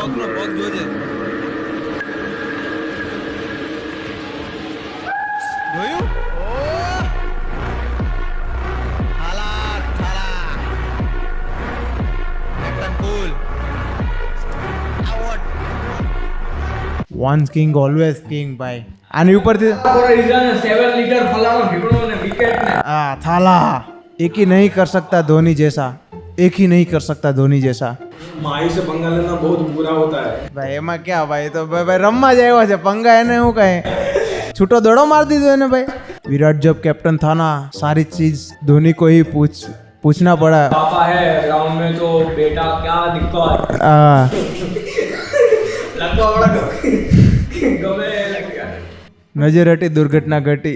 પગનો પગ જોજે. જોયું? વન્સ કિંગ ઓલવેઝ કિંગ ભાઈ. આની ઉપરથી 7 લીટર ફલાણો ઢીકણો ને વિકેટ ને આ થાલા एक ही नहीं कर सकता धोनी जैसा, एक ही नहीं कर सकता धोनी जैसा. माही से पंगा लेना बहुत बुरा होता है ભાઈ એમાં ક્યાં ભાઈ, તો ભાઈ રમવા જ આવ્યો છે, પંગા એને હું કહે, છૂટો દડો માર દીધો એને ભાઈ. विराट जब कैप्टन था ना, सारी चीज धोनी को ही पूछना पड़ा. पापा है ग्राउंड में तो बेटा क्या दिक्कत लगवा बड़ा गमे लग गया. नजर हटी दुर्घटना घटी.